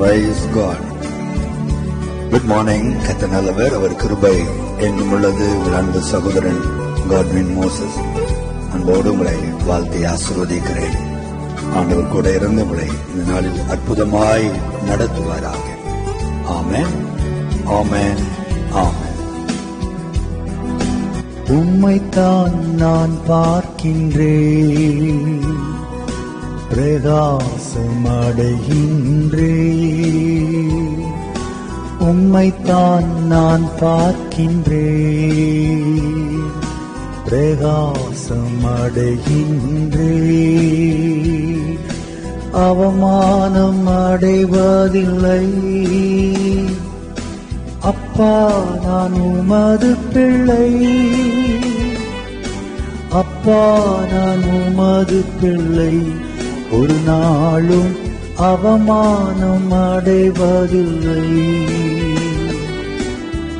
Praise God. Good morning. கர்த்தர் நல்லவர், அவர் கிருபை என்றும் உள்ளது. உங்கள் அன்பு சகோதரன் காட்வின் மோசஸ் அன்போடு உங்களை வாழ்த்தி ஆசீர்வதிக்கிறேன். ஆண்டவர் கூட இருந்து உங்களை இந்த நாளில் அற்புதமாய் நடத்துவாராக. ஆமென், ஆமென், ஆமென். உம்மைத்தான் நான் பார்க்கின்றேன், பிரகாசம் அடைகின்றேன். உம்மைத்தான் நான் பார்க்கின்றேன், பிரகாசம் அடைகின்றேன். அவமானம் அடைவதில்லை அப்பா, நான் உமது பிள்ளை. அப்பா, நான் உமது பிள்ளை. ஒரு நாளும் அவமானம் அடைவதில்லை.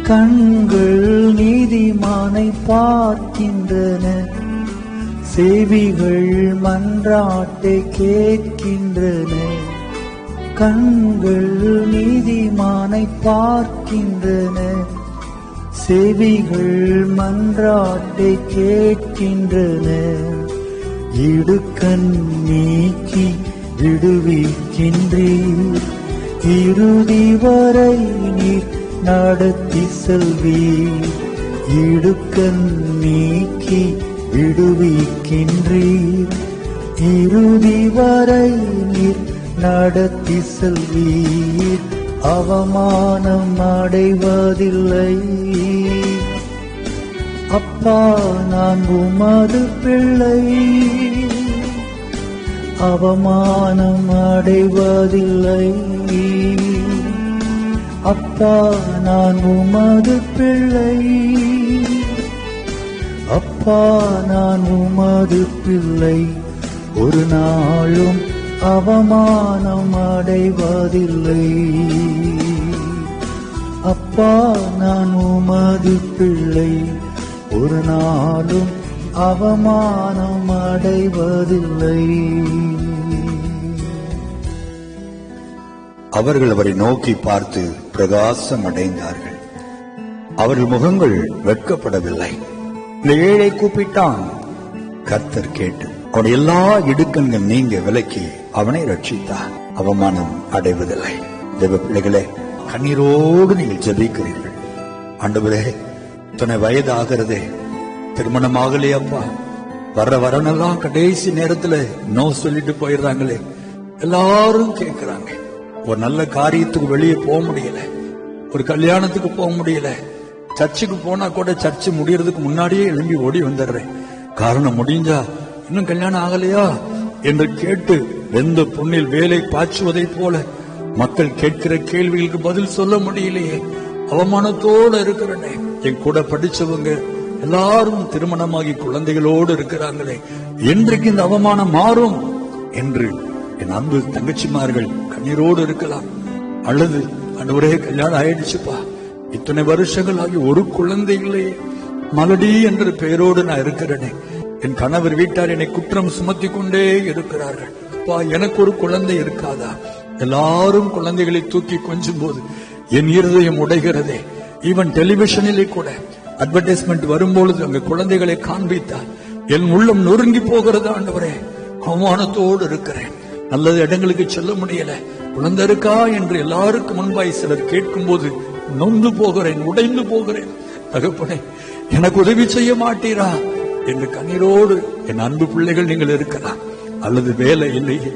கண்கள் நீதிமானை பார்க்கின்றன, செவிகள் மன்றாட்டை கேட்கின்றன. கண்கள் நீதிமானை பார்க்கின்றன, செவிகள் மன்றாட்டை கேட்கின்றன. இடுக்கண் நீக்கி விடுவிக்கின்றீர், இறுதி வரை நீர் நடத்தி செல்வீர். இடுக்கண் நீக்கி விடுவிக்கின்றீர், இறுதி வரை நீர் நடத்தி செல்வீர். அவமானம் அடைவதில்லை அப்பா, நான் உமது பிள்ளை. அவமானம் அடைவதில்லை அப்பா, நான் உமது பிள்ளை. அப்பா, நான் உமது பிள்ளை. ஒரு நாளும் அவமானம் அடைவதில்லை. அப்பா, நான் உமது பிள்ளை. ஒரு நாளும் அவமானம் அடைவதில்லை. அவர்கள் அவரை நோக்கி பார்த்து பிரகாசம் அடைந்தார்கள். அவர்கள் முகங்கள் வெட்கப்படவில்லை. இந்த ஏழை கூப்பிட்டான், கர்த்தர் கேட்டு அவனுடைய எல்லா இடுக்கண்கள் நீங்க விலக்கி அவனை ரட்சித்தார். அவமானம் அடைவதில்லை. தேவ பிள்ளைகளே, கண்ணீரோடு நீங்கள் ஜெபிக்கிறீர்கள். ஆண்டவரே, இத்தனை வயது ஆகிறதே, திருமணமாகலையே அப்பா, வர்ற வரனெல்லாம் கடைசி நேரத்துல நோ சொல்லிட்டு போயிடுறாங்களே. எல்லாரும் கேட்கிறாங்க, ஒரு நல்ல காரியத்துக்கு வெளியே போக முடியல, ஒரு கல்யாணத்துக்கு போக முடியல, சர்ச்சுக்கு போனா கூட சர்ச்சு முடியறதுக்கு முன்னாடியே எழும்பி ஓடி வந்துடுறேன். காரணம், முடிஞ்சா இன்னும் கல்யாணம் ஆகலையா என்று கேட்டு வெந்த பொண்ணில் வேலை பாய்ச்சுவதை போல மக்கள் கேட்கிற கேள்விகளுக்கு பதில் சொல்ல முடியலையே. அவமானத்தோடு இருக்கிறனே. என் கூட படிச்சவங்க எல்லாரும் திருமணமாகி குழந்தைகளோடு இருக்கிறாங்களே, என்றைக்கு இந்த அவமானம் மாறும் என்று என் அன்பு தங்கச்சிமார்கள் கண்ணீரோடு இருக்கலாம். அல்லது அன்றுவரே கல்யாணம் ஆயிடுச்சுப்பா, இத்தனை வருஷங்கள் ஆகி ஒரு குழந்தை இல்லையே, மலடி என்ற பெயரோடு நான் இருக்கிறேனே, என் கணவர் வீட்டார் என்னை குற்றம் சுமத்தி கொண்டே இருக்கிறார்கள். எனக்கு ஒரு குழந்தை இருக்காதா? எல்லாரும் குழந்தைகளை தூக்கி கொஞ்சும் போது என் இருதயம் உடைகிறதே. ஈவன் டெலிவிஷனிலே கூட அட்வர்டைஸ்மெண்ட் வரும்பொழுது அங்கு குழந்தைகளை காண்பித்தார் என் உள்ளம் நொறுங்கி போகிறது. ஆண்டவரே, அவமானத்தோடு இருக்கிறேன். நல்லது இடங்களுக்கு செல்ல முடியல. குழந்தை இருக்கா என்று எல்லாருக்கும் முன்பாய் சிலர் கேட்கும் போது நொந்து போகிறேன், உடைந்து போகிறேன். தகப்பனே, எனக்கு உதவி செய்ய மாட்டீரா என்று கண்ணீரோடு என் அன்பு பிள்ளைகள் நீங்கள் இருக்கலாம். அல்லது வேலை இல்லையே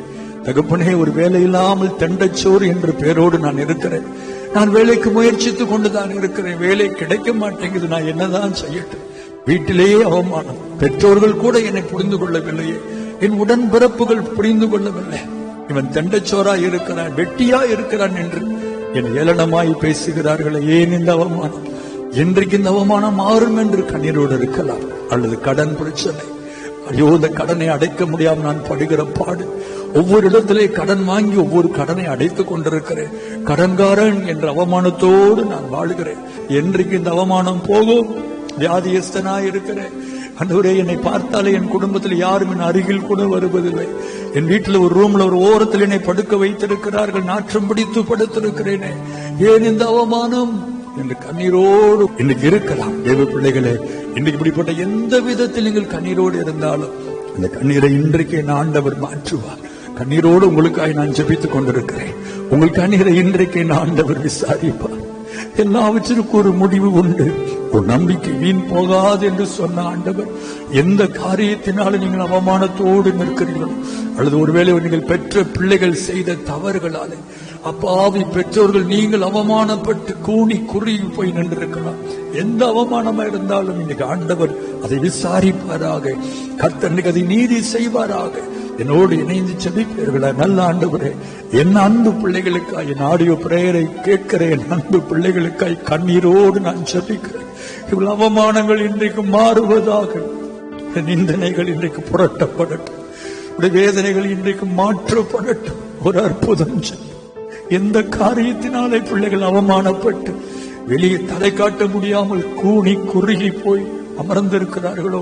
தகப்பனே, ஒரு வேலை இல்லாமல் தெண்டச்சோறு என்ற பெயரோடு நான் இருக்கிறேன். நான் வேலைக்கு முயற்சித்துக் கொண்டுதான் இருக்கிறேன், வேலை கிடைக்க மாட்டேங்குது, நான் என்னதான் செய்யட்டும்? வீட்டிலேயே அவமானம், பெற்றோர்கள் கூட என்னை புரிந்து கொள்ளவில்லையே, என் உடன்பிறப்புகள் புரிந்து கொள்ளவில்லை. இவன் தெண்டச்சோரா இருக்கிறான், வெட்டியா இருக்கிறான் என்று என் ஏளனமாய் பேசுகிறார்களே. ஏன் இந்த அவமானம்? என்றைக்கு இந்த அவமானம் மாறும் என்று கண்ணீரோடு இருக்கலாம். அல்லது கடன் பிரச்சனை, ஐயோ இந்த கடனை அடைக்க முடியாம நான் படுகிற பாடு. ஒவ்வொரு இடத்திலே கடன் வாங்கி ஒவ்வொரு கடனை அடைத்துக் கொண்டிருக்கிறேன். கடன்காரன் என்ற அவமானத்தோடு நான் வாழுகிறேன். என்றைக்கு இந்த அவமானம் போகும்? வியாதியஸ்தனாய் இருக்கிறேன். ஆண்டவரே, என்னை பார்த்தாலே என் குடும்பத்தில் யாரும் என் அருகில் கூட வருவதில்லை. என் வீட்டில் ஒரு ரூம்ல ஒரு ஓரத்தில் என்னை படுக்க வைத்திருக்கிறார்கள், நாற்றம் பிடித்து படுத்திருக்கிறேனே, ஏன் இந்த அவமானம் என்று கண்ணீரோடு இன்னைக்கு இருக்கலாம். தேவ பிள்ளைகளே, இன்னைக்கு இப்படிப்பட்ட எந்த விதத்தில் நீங்கள் கண்ணீரோடு இருந்தாலும் அந்த கண்ணீரை இன்றைக்கு என் ஆண்டவர் மாற்றுவார். கண்ணீரோடு உங்களுக்காக நான் ஜெபித்துக் கொண்டிருக்கிறேன். உங்கள் கண்ணீரை இன்றைக்கு என் ஆண்டவர் விசாரிப்பார். எல்லாவற்றிற்கும் ஒரு முடிவு உண்டு. ஒரு நம்பிக்கை வீண் போகாது என்று சொன்ன ஆண்டவர், எந்த காரியத்தினாலும் நீங்கள் அவமானத்தோடு நிற்கிறீர்களோ, அல்லது ஒருவேளை நீங்கள் பெற்ற பிள்ளைகள் செய்த தவறுகளாலே அப்பாவி பெற்றோர்கள் நீங்கள் அவமானப்பட்டு கூணி குறுகி போய் நின்றிருக்கலாம். எந்த அவமானமா இருந்தாலும் இன்னைக்கு ஆண்டவர் அதை விசாரிப்பாராக. கர்த்தர் அதை நீதி செய்வாராக. என்னோடு இணைந்து செபிப்பீர்களா? நல்ல ஆண்டவரே, என் அன்பு பிள்ளைகளுக்காய் என் ஆடியோ பிரேயரை கேட்கிற என் அன்பு பிள்ளைகளுக்காய் கண்ணீரோடு நான் செபிக்கிறேன். இவ்வளவு அவமானங்கள் இன்றைக்கு மாறுவதாக. நிந்தனைகள் இன்றைக்கு புரட்டப்படட்டும். வேதனைகள் இன்றைக்கு மாற்றப்படட்டும். ஒரு அற்புதம். எந்த காரியத்தினாலே பிள்ளைகள் அவமானப்பட்டு வெளியே தலை காட்ட முடியாமல் கூணி குறுகி போய் அமர்ந்திருக்கிறார்களோ,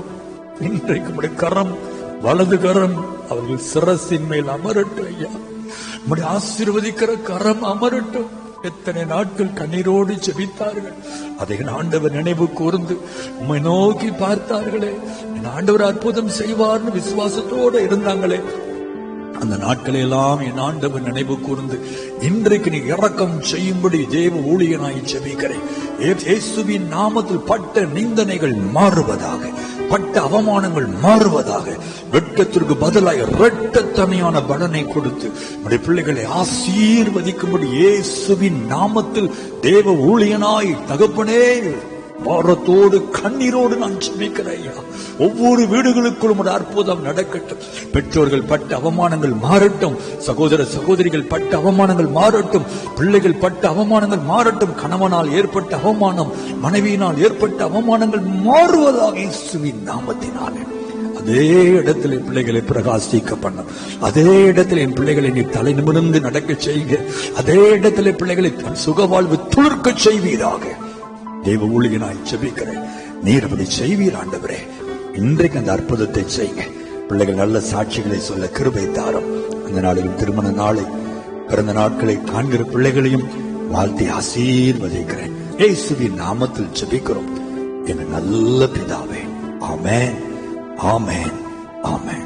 இன்றைக்கு கரம், வலது கரம் அவர்கள் சிரசின் மேல் அமரட்டும். ஐயா, நம்முடைய ஆசீர்வதிக்கிற கரம் அமரட்டும். எத்தனை நாட்கள் கண்ணீரோடு ஜெபித்தார்கள், அதை ஆண்டவர் நினைவு கூர்ந்து உம்மை நோக்கி பார்த்தார்களே, என் ஆண்டவர் அற்புதம் செய்வார்னு விசுவாசத்தோடு இருந்தாங்களே, அந்த நாட்களை எல்லாம் என் ஆண்டவர் நினைவு கூர்ந்து இன்றைக்கு நீ இரக்கம் செய்யும்படி தேவ ஊழியனாய் ஜெபிக்கிறேன். இயேசுவின் நாமத்தில் பட்ட நிந்தனைகள் மாறுவதாக, பட்ட அவமானங்கள் மாறுவதாக. வெட்கத்திற்கு பதிலாக இரட்டத்தனையான பலனை கொடுத்து நம்முடைய பிள்ளைகளை ஆசீர்வதிக்கும்படி இயேசுவின் நாமத்தில் தேவ ஊழியனாய் தகப்பனே பாரத்தோடு கண்ணீரோடு நான் ஜெபிக்கிறேன். ஒவ்வொரு வீடுகளுக்குள்ளும் ஒரு அற்புதம் நடக்கட்டும். பெற்றோர்கள் பட்ட அவமானங்கள் மாறட்டும். சகோதர சகோதரிகள் பட்ட அவமானங்கள் மாறட்டும். பிள்ளைகள் பட்ட அவமானங்கள் மாறட்டும். கணவனால் ஏற்பட்ட அவமானம், மனைவியினால் ஏற்பட்ட அவமானங்கள் மாறுவதாக இயேசுவின் நாமத்தினாலே. அதே இடத்துல பிள்ளைகளை பிரகாசிக்க பண்ணும். அதே இடத்துல என் பிள்ளைகளை நீ தலை நிமிர்ந்து நடக்க செய்க. அதே இடத்துல பிள்ளைகளை சுகவாழ்வு துளிர்க்க செய்வீராக. தேவ ஊழியனாய் ஜெபிக்கிறேன். நீர் அப்படி செய்வீர் ஆண்டவரே. இன்றைக்கு அந்த அற்புதத்தை செய்யுங்க. பிள்ளைகள் நல்ல சாட்சிகளை சொல்ல கிருபை தாரும். அந்த நாளிலும் திருமண நாளை, பிறந்த நாட்களை காண்கிற பிள்ளைகளையும் வாழ்த்தி ஆசீர்வதிக்கிறேன். இயேசுவின் நாமத்தில் ஜெபிக்கிறோம் எங்கள் நல்ல பிதாவே. ஆமென், ஆமென், ஆமென்.